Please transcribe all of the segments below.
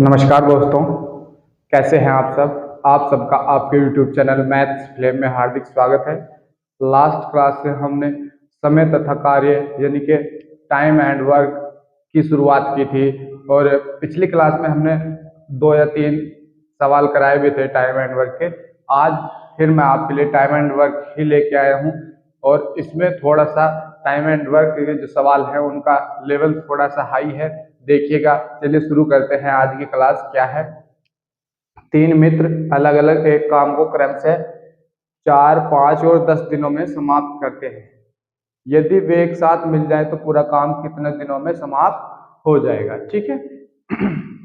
नमस्कार दोस्तों, कैसे हैं आप सब। आप सबका आपके YouTube चैनल मैथ्स फ्लेम में हार्दिक स्वागत है। लास्ट क्लास से हमने समय तथा कार्य यानी कि टाइम एंड वर्क की शुरुआत की थी और पिछली क्लास में हमने 2 या 3 सवाल कराए भी थे टाइम एंड वर्क के। आज फिर मैं आपके लिए टाइम एंड वर्क ही लेके आया हूँ और इसमें थोड़ा सा टाइम एंड वर्क के जो सवाल है उनका लेवल थोड़ा सा हाई है, देखिएगा। चलिए शुरू करते हैं। आज की क्लास क्या है। 3 मित्र अलग अलग एक काम को क्रमशः 4, 5 और 10 दिनों में समाप्त करते हैं। यदि वे एक साथ मिल जाए तो पूरा काम कितने दिनों में समाप्त हो जाएगा। ठीक है।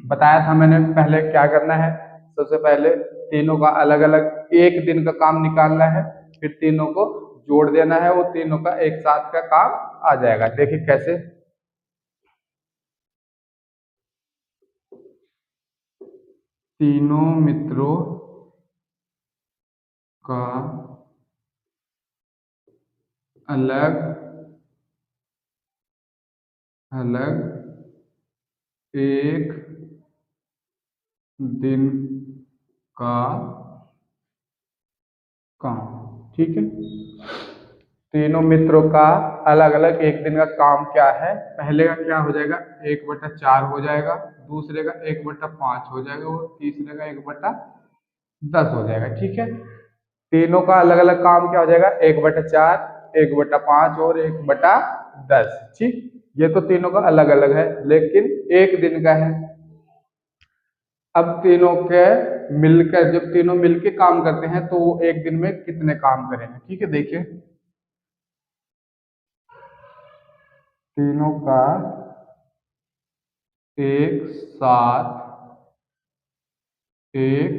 बताया था मैंने पहले क्या करना है। सबसे पहले तीनों का अलग अलग एक दिन का काम निकालना है, फिर तीनों को जोड़ देना है, वो तीनों का एक साथ का काम आ जाएगा। देखिए कैसे। तीनों मित्रों का अलग अलग एक दिन का काम। ठीक है। तीनों मित्रों का अलग अलग एक दिन का काम क्या है। पहले का क्या हो जाएगा, 1/4 हो जाएगा, दूसरे का 1/5 हो जाएगा और तीसरे का 1/10 हो जाएगा। ठीक है। तीनों का अलग अलग काम क्या हो जाएगा, 1/4, 1/5 और 1/10। ठीक। ये तो तीनों का अलग अलग है, लेकिन एक दिन का है। अब तीनों के मिलकर, जब तीनों मिलकर काम करते हैं तो वो एक दिन में कितने काम करेंगे। ठीक है। देखिए तीनों का एक साथ एक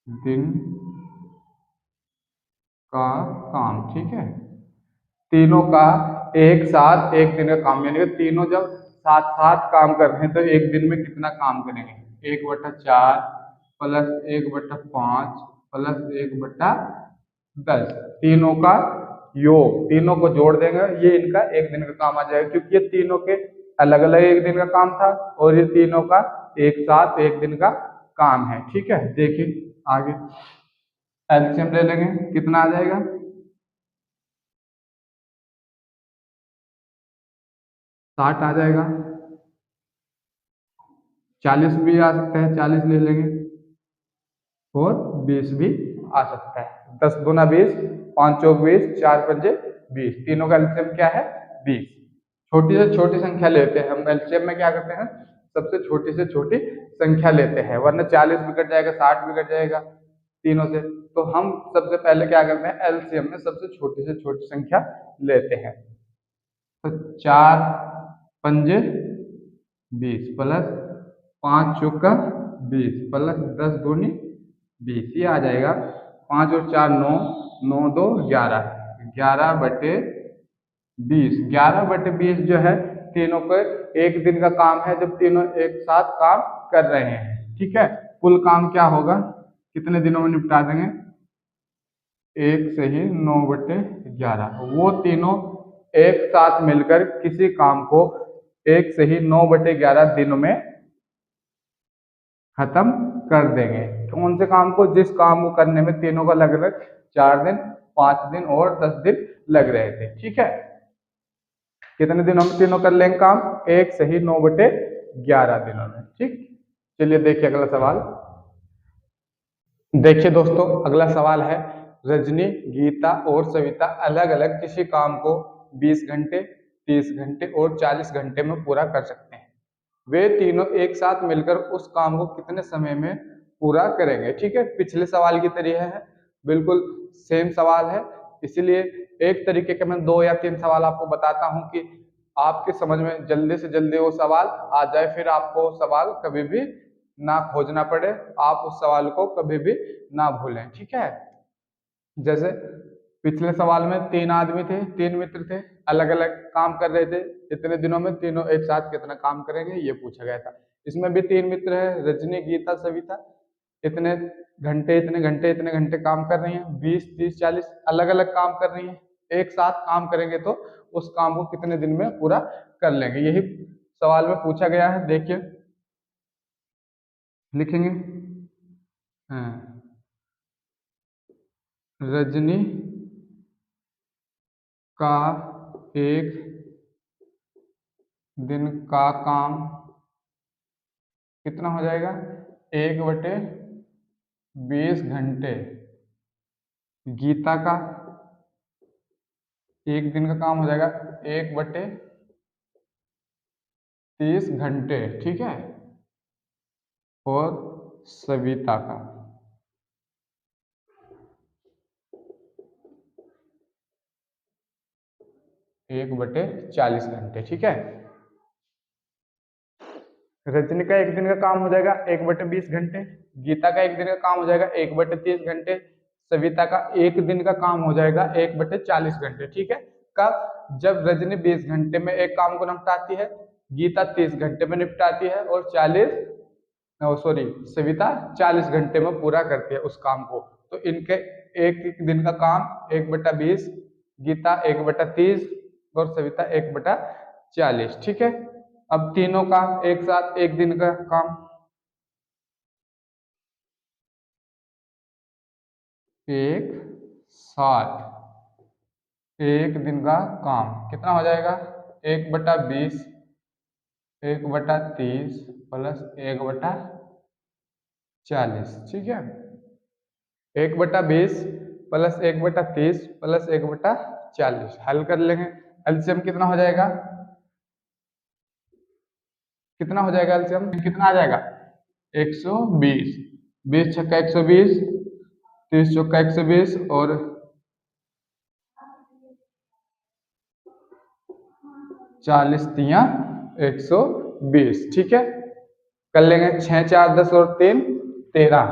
दिन का काम। ठीक है। तीनों का एक साथ एक दिन का काम, यानी कि तीनों जब साथ साथ काम कर रहे हैं तो एक दिन में कितना काम करेंगे, 1/4 प्लस 1/5 प्लस 1/10। तीनों का योग, तीनों को जोड़ देंगे, ये इनका एक दिन का काम आ जाएगा, क्योंकि ये तीनों के अलग अलग एक दिन का काम था और ये तीनों का एक साथ एक दिन का काम है। ठीक है। देखिए आगे एलसीएम ले लेंगे, कितना आ जाएगा, 60 आ जाएगा। 40 भी आ सकता है, 40 ले लेंगे और 20 भी आ सकता है। 10 दूना 20, 5 चौक 20, 4 पंजे 20। तीनों का एलसीएम क्या है, 20। छोटी से छोटी संख्या लेते हैं हम एलसीएम में, क्या करते हैं, सबसे छोटी से छोटी संख्या लेते हैं, वरना 40 भी कट जाएगा, 60 भी कट जाएगा तीनों से। तो हम सबसे पहले क्या करते हैं, एलसीएम में सबसे छोटी से छोटी संख्या लेते हैं। तो 4 पंजे 20 प्लस 5 चौका 20 प्लस 10 दूनी 20, ये आ जाएगा। 5 और 4 9, 9 2 11, 11/20। 11/20 जो है तीनों को एक दिन का काम है, जब तीनों एक साथ काम कर रहे हैं। ठीक है। कुल काम क्या होगा, कितने दिनों में निपटा देंगे, एक से ही 9/11। वो तीनों एक साथ मिलकर किसी काम को एक से ही 9/11 दिनों में खत्म कर देंगे। कौन से काम को, जिस काम को करने में तीनों को अलग अलग 4 दिन, 5 दिन और 10 दिन लग रहे थे। ठीक है। कितने दिनों में तीनों कर लेंगे काम, एक से ही 9/11 दिनों में। ठीक। चलिए देखिए अगला सवाल। देखिए दोस्तों, अगला सवाल है, रजनी, गीता और सविता अलग अलग किसी काम को 20 घंटे, 30 घंटे और 40 घंटे में पूरा कर सकते हैं। वे तीनों एक साथ मिलकर उस काम को कितने समय में पूरा करेंगे। ठीक है। पिछले सवाल की तरह है, बिल्कुल सेम सवाल है, इसीलिए एक तरीके के मैं 2 या 3 सवाल आपको बताता हूं कि आपके समझ में जल्दी से जल्दी वो सवाल आ जाए, फिर आपको सवाल कभी भी ना खोजना पड़े, आप उस सवाल को कभी भी ना भूलें। ठीक है। जैसे पिछले सवाल में 3 आदमी थे, 3 मित्र थे, अलग अलग काम कर रहे थे, इतने दिनों में तीनों एक साथ कितना काम करेंगे ये पूछा गया था। इसमें भी 3 मित्र है, रजनी, गीता, सविता, इतने घंटे इतने घंटे इतने घंटे काम कर रही हैं, 20 30 40 अलग अलग काम कर रही हैं। एक साथ काम करेंगे तो उस काम को कितने दिन में पूरा कर लेंगे, यही सवाल में पूछा गया है। देखिए लिखेंगे हाँ, रजनी का एक दिन का काम कितना हो जाएगा 1/20 घंटे। गीता का एक दिन का काम हो जाएगा 1/30 घंटे, ठीक है। और सविता का 1/40 घंटे, ठीक है। रजनी का एक दिन का काम हो जाएगा 1/20 घंटे, गीता का एक दिन का काम हो जाएगा 1/30 घंटे, सविता का एक दिन का काम हो जाएगा 1/40 घंटे, ठीक है। कब? जब रजनी 20 घंटे में एक काम को निपटाती है, गीता 30 घंटे में निपटाती है, और सविता 40 घंटे में पूरा करती है उस काम को। तो इनके एक एक दिन का काम 1/20, गीता 1/30 और सविता 1/40, ठीक है। अब तीनों का एक साथ एक दिन का काम, एक साथ एक दिन का काम कितना हो जाएगा 1/20, 1/30 प्लस 1/40, ठीक है। 1/20 प्लस 1/30 प्लस 1/40 हल कर लेंगे। एलसीएम कितना हो जाएगा, कितना हो जाएगा एलसीएम, कितना आ जाएगा 120, 20 छक्का 120, 30 चौका 120 और 40 तिया 120, ठीक है। कर लेंगे 6 4 10 और 3 13,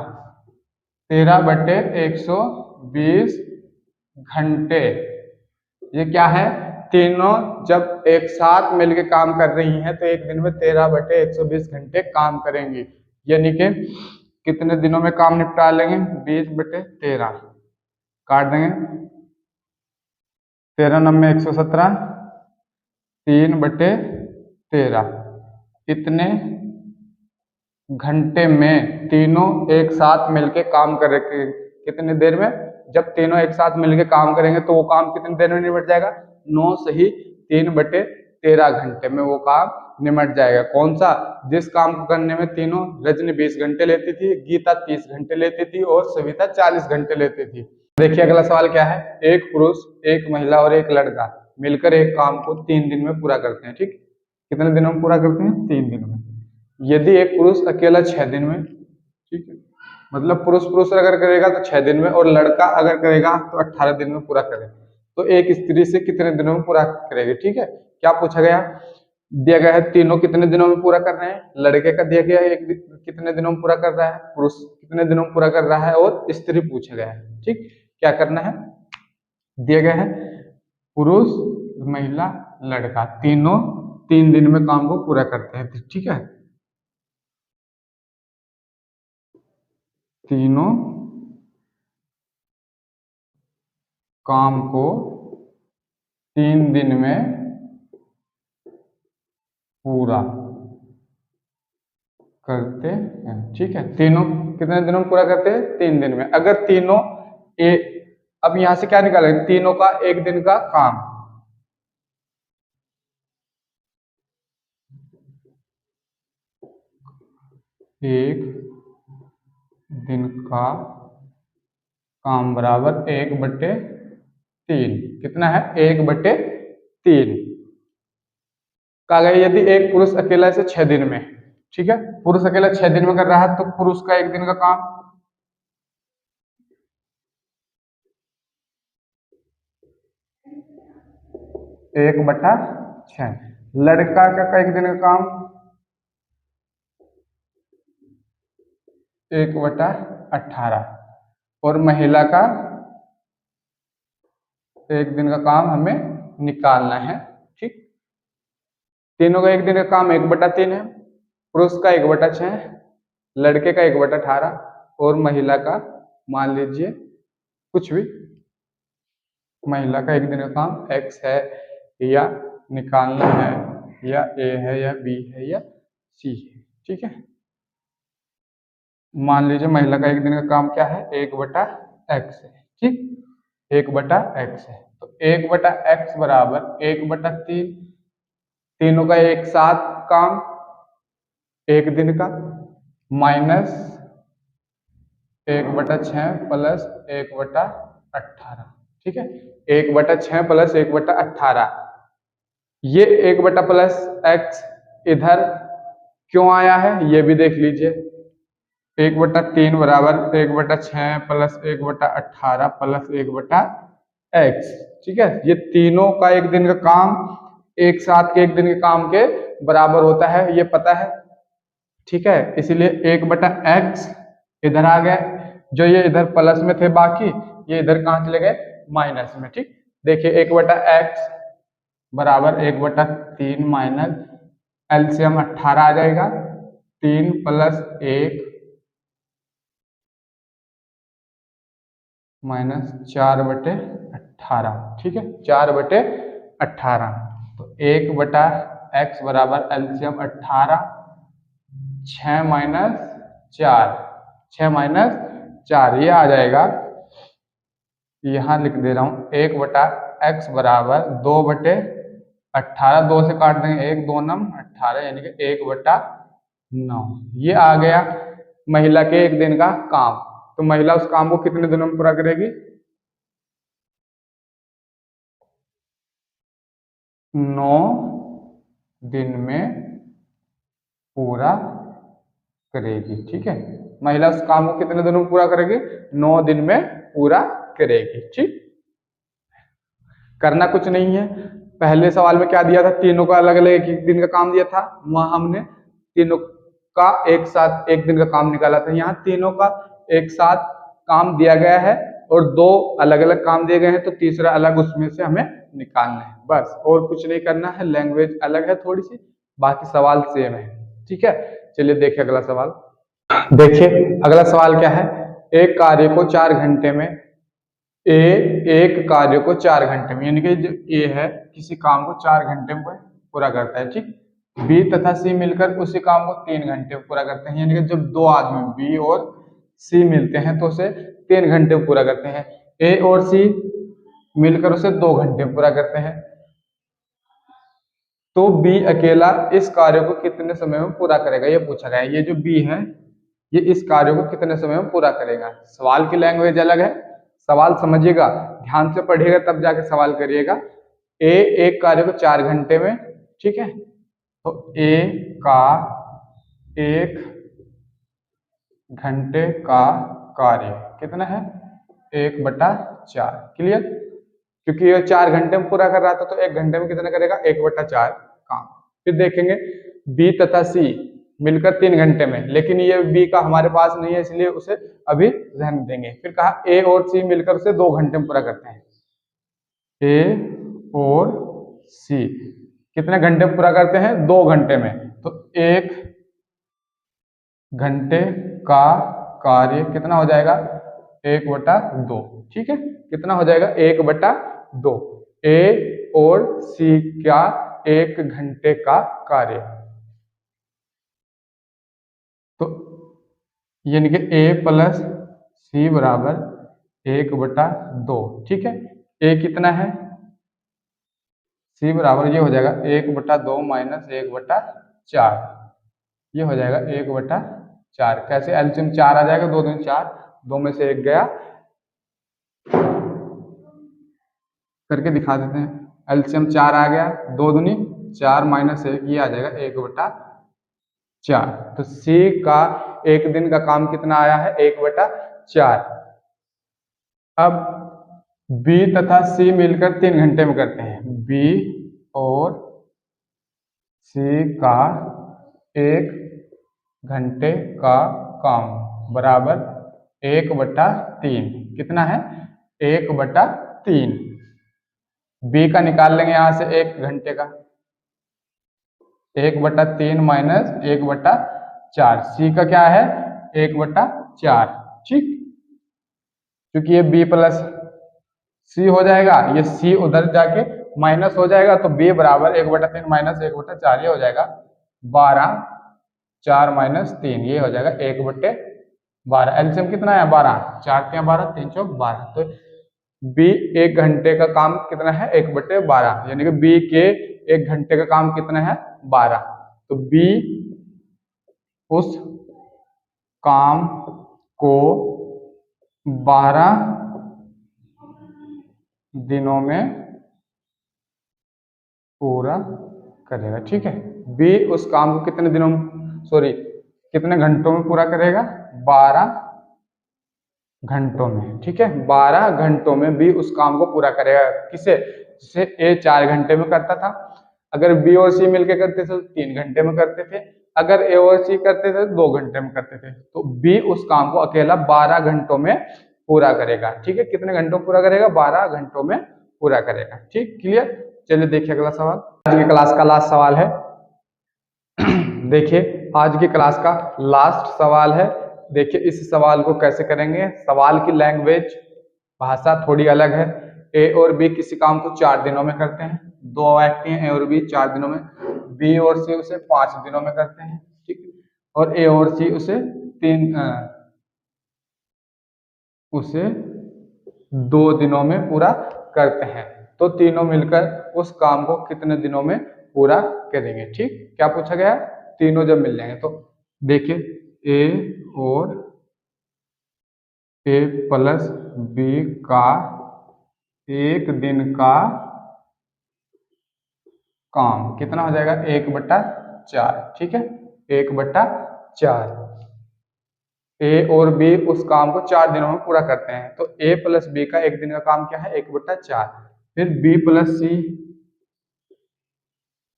13/120 घंटे। ये क्या है, तीनों जब एक साथ मिलके काम कर रही हैं तो एक दिन में 13/120 घंटे काम करेंगी। यानी कि कितने दिनों में काम निपटा लेंगे, 20/13 काट देंगे, 13 9 117, 3/13 इतने घंटे में तीनों एक साथ मिलके काम करेंगे। कितनी देर में, जब तीनों एक साथ मिलके काम करेंगे तो वो काम कितनी देर में निपट जाएगा, 9 सही 3/13 घंटे में वो काम निपट जाएगा। कौन सा, जिस काम को करने में तीनों, रजनी 20 घंटे लेती थी, गीता 30 घंटे लेती थी और सविता 40 घंटे लेती थी। देखिए अगला सवाल क्या है, एक पुरुष, एक महिला और एक लड़का मिलकर एक काम को 3 दिन में पूरा करते हैं, ठीक। कितने दिनों में पूरा करते हैं, 3 दिन में। यदि एक पुरुष अकेला 6 दिन में, ठीक है, मतलब पुरुष पुरुष अगर करेगा तो 6 दिन में, और लड़का अगर करेगा तो 18 दिन में पूरा करेगा, तो एक स्त्री से कितने दिनों में पूरा करेगी, ठीक है। क्या पूछा गया, दिया गया है तीनों कितने दिनों में पूरा कर रहे हैं, लड़के का दिया गया है कितने दिनों में पूरा कर रहा है, पुरुष कितने दिनों में पूरा कर रहा है, और स्त्री पूछा गया है, ठीक। क्या करना है, दिया गया है पुरुष, महिला, लड़का तीनों 3 दिन में काम को पूरा करते हैं, ठीक है। तीनों काम को 3 दिन में पूरा करते हैं, ठीक है। तीनों कितने दिनों में पूरा करते हैं, 3 दिन में। अगर तीनों अब यहां से क्या निकालेंगे, तीनों का एक दिन का काम, एक दिन का काम बराबर 1/3, कितना है 1/3 कहा गया। यदि एक पुरुष अकेला से 6 दिन में, ठीक है, पुरुष अकेला 6 दिन में कर रहा है तो पुरुष का एक दिन का काम 1/6, लड़का का एक दिन का काम 1/18, और महिला का एक दिन का काम हमें निकालना है, ठीक। तीनों का एक दिन का काम 1/3 है, पुरुष का 1/6, लड़के का 1/18 और महिला का मान लीजिए कुछ भी, महिला का एक दिन का काम x है या निकालना है, या a है या b है या c है, ठीक है। मान लीजिए महिला का एक दिन का काम क्या है, 1/x है, ठीक, 1/x है। तो 1/x बराबर 1/3, तीनों का एक साथ काम एक दिन का, माइनस 1/6 प्लस 1/18, ठीक है, 1/6 प्लस 1/18। ये 1/+x इधर क्यों आया है ये भी देख लीजिए। 1/3 बराबर 1/6 प्लस 1/18 प्लस 1/x, ठीक है। ये तीनों का एक दिन का काम एक साथ के एक दिन के काम के बराबर होता है, ये पता है, ठीक है। इसीलिए 1/x इधर आ गए, जो ये इधर प्लस में थे बाकी ये इधर कहां चले गए, माइनस में, ठीक। देखिए 1/x बराबर 1/3 माइनस एलसीएम 18 आ जाएगा, 3 प्लस 1 माइनस 4/18, ठीक है, 4/18। तो 1/x बराबर एलसीएम 18, 6 माइनस 4, 6 माइनस 4 ये आ जाएगा, यहां लिख दे रहा हूं 1/x बराबर 2/18, 2 से काट देंगे 1 2 9 18 यानी कि 1/9। ये आ गया महिला के एक दिन का काम। तो महिला उस काम को कितने दिनों में पूरा करेगी, 9 दिन में पूरा करेगी, ठीक है। महिला उस काम को कितने दिनों में पूरा करेगी, 9 दिन में पूरा करेगी, ठीक। करना कुछ नहीं है, पहले सवाल में क्या दिया था, तीनों का अलग अलग एक दिन का काम दिया था, वहां हमने तीनों का एक साथ एक दिन का काम निकाला था। यहाँ तीनों का एक साथ काम दिया गया है और दो अलग अलग काम दिए गए हैं, तो तीसरा अलग उसमें से हमें निकालना है, बस और कुछ नहीं करना है। लैंग्वेज अलग है थोड़ी सी, बाकी सवाल सेम है, ठीक है। चलिए देखिए अगला सवाल। देखिए अगला सवाल क्या है, एक कार्य को 4 घंटे में एक कार्य को 4 घंटे में, यानी कि जो ए है किसी काम को 4 घंटे में पूरा करता है, ठीक। बी तथा सी मिलकर उसी काम को 3 घंटे में पूरा करते हैं, यानी कि जब दो आदमी बी और सी मिलते हैं तो उसे 3 घंटे में पूरा करते हैं। ए और सी मिलकर उसे 2 घंटे में पूरा करते हैं। तो बी अकेला इस कार्य को कितने समय में पूरा करेगा, ये पूछा गया है। ये जो बी है ये इस कार्य को कितने समय में पूरा करेगा। सवाल की लैंग्वेज अलग है, सवाल समझिएगा, ध्यान से पढ़िएगा तब जाके सवाल करिएगा। ए एक कार्य को 4 घंटे में, ठीक है, तो ए का 1 घंटे का कार्य कितना है, 1/4, क्लियर। क्योंकि ये 4 घंटे में पूरा कर रहा था तो 1 घंटे में कितना करेगा, 1/4 काम। फिर देखेंगे बी तथा सी मिलकर 3 घंटे में, लेकिन ये बी का हमारे पास नहीं है इसलिए उसे अभी रहने देंगे। फिर कहा ए और सी मिलकर उसे 2 घंटे में पूरा करते हैं। ए और सी कितने घंटे में पूरा करते हैं, 2 घंटे में, तो 1 घंटे का कार्य कितना हो जाएगा, 1/2, ठीक है। कितना हो जाएगा, 1/2। ए और सी का 1 घंटे का कार्य, तो यानी कि ए प्लस सी बराबर 1/2, ठीक है। ए कितना है, सी बराबर ये हो जाएगा 1/2 माइनस 1/4, ये हो जाएगा 1/4। कैसे, एलसीएम 4 आ जाएगा, 2 दूनी 4, 2 में से 1 गया, करके दिखा देते हैं। एलसीएम 4 आ गया, 2 दूनी 4 माइनस 1, ये आ जाएगा 1/4। तो सी का एक दिन का काम कितना आया है, 1/4। अब बी तथा सी मिलकर 3 घंटे में करते हैं। बी और सी का 1 घंटे का काम बराबर 1/3, कितना है, 1/3। बी का निकाल लेंगे यहां से 1 घंटे का, 1/3 माइनस 1/4। सी का क्या है, 1/4, ठीक। क्योंकि ये बी प्लस सी हो जाएगा, ये सी उधर जाके माइनस हो जाएगा, तो बी बराबर 1/3 माइनस 1/4, ये हो जाएगा 12, 4 माइनस 3, ये हो जाएगा 1/3। 12। एलसीएम कितना है 12, 4×3 = 12, 3×4 = 12। तो बी 1 घंटे का काम कितना है 1/12, यानी कि बी के 1 घंटे का काम कितना है 12। तो बी उस काम को 12 दिनों में पूरा करेगा। ठीक है, बी उस काम को कितने दिनों कितने घंटों में पूरा करेगा 12 घंटों में। ठीक है, 12 घंटों में बी उस काम को पूरा करेगा। किसे? जिसे ए 4 घंटे में करता था, अगर बी और सी मिलकर करते थे तो 3 घंटे में करते थे, अगर ए और सी करते थे तो 2 घंटे में करते थे। तो बी उस काम को अकेला 12 घंटों में पूरा करेगा। ठीक है, कितने घंटों में पूरा करेगा 12 घंटों में पूरा करेगा। ठीक, क्लियर। चलिए देखिए अगला सवाल। आज की क्लास का लास्ट सवाल है। देखिए आज की क्लास का लास्ट सवाल है। देखिए इस सवाल को कैसे करेंगे। सवाल की लैंग्वेज भाषा थोड़ी अलग है। ए और बी किसी काम को 4 दिनों में करते हैं, 2 व्यक्ति हैं ए और बी 4 दिनों में, बी और सी उसे 5 दिनों में करते हैं। ठीक, और ए और सी उसे 2 दिनों में पूरा करते हैं। तो तीनों मिलकर उस काम को कितने दिनों में पूरा करेंगे। ठीक, क्या पूछा गया है, तीनों जब मिल जाएंगे। तो देखिए ए और ए प्लस बी का 1 दिन का काम कितना हो जाएगा 1/4। ठीक है, 1/4। ए और बी उस काम को 4 दिनों में पूरा करते हैं। तो ए प्लस बी का 1 दिन का काम क्या है 1/4। फिर बी प्लस सी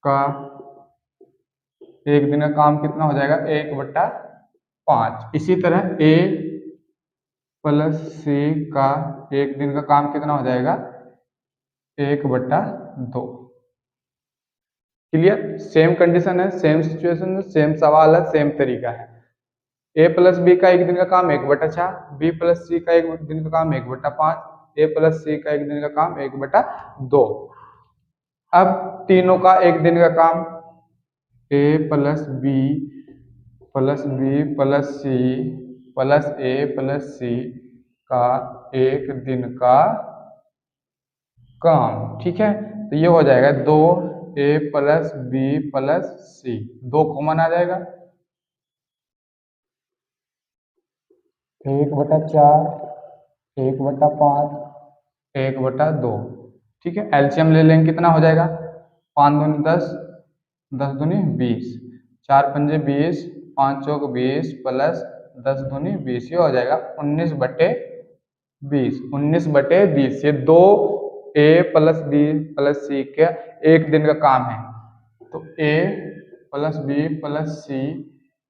का 1 दिन का काम कितना हो जाएगा 1/5। इसी तरह ए प्लस सी का 1 दिन का काम कितना हो जाएगा 1/2। क्लियर, सेम कंडीशन है, सेम सिचुएशन है, सेम सवाल है, सेम तरीका है। ए प्लस बी का 1 दिन का काम 1/4, बी प्लस सी का 1 दिन का काम 1/5, ए प्लस सी का 1 दिन का काम 1/2। अब तीनों का 1 दिन का काम a plus b plus b plus c plus a plus c का 1 दिन का काम। ठीक है, तो ये हो जाएगा 2 ए प्लस बी प्लस सी, 2 कॉमन आ जाएगा 1/4, 1/5, 1/2। ठीक है, एलसीएम ले लेंगे, कितना हो जाएगा 5 दूनी 10, 10 दूनी 20, 4 पंजे 20, 5 चौक 20 प्लस 10 दूनी 20, ये हो जाएगा 19/20। 19/20 ये 2 ए प्लस बी प्लस सी के 1 दिन का काम है। तो ए प्लस बी प्लस सी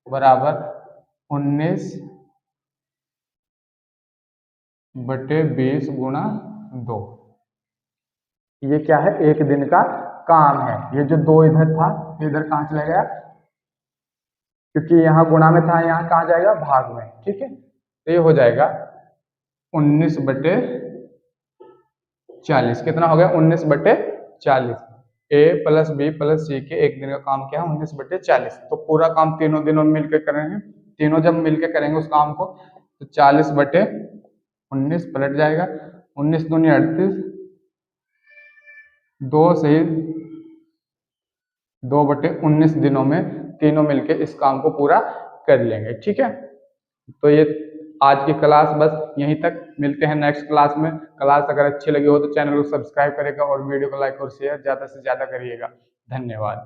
बराबर 19/20 गुणा 2। ये क्या है 1 दिन का काम है। ये जो 2 इधर था इधर कहाँ चला गया, क्योंकि यहाँ गुणा में था, यहाँ कहाँ जाएगा भाग में। ठीक है, तो ये हो जाएगा 19/40। कितना हो गया 19/40। ए प्लस बी प्लस सी के 1 दिन का काम क्या है 19/40। तो पूरा काम तीनों दिनों में मिलकर करेंगे, तीनों जब मिलकर करेंगे उस काम को तो 40/19 पलट जाएगा, 19 दूनी 38, 2 सही 2/19 दिनों में तीनों मिलके इस काम को पूरा कर लेंगे। ठीक है, तो ये आज की क्लास बस यहीं तक। मिलते हैं नेक्स्ट क्लास में। क्लास अगर अच्छी लगी हो तो चैनल को सब्सक्राइब करेगा और वीडियो को लाइक और शेयर ज़्यादा से ज़्यादा करिएगा। धन्यवाद।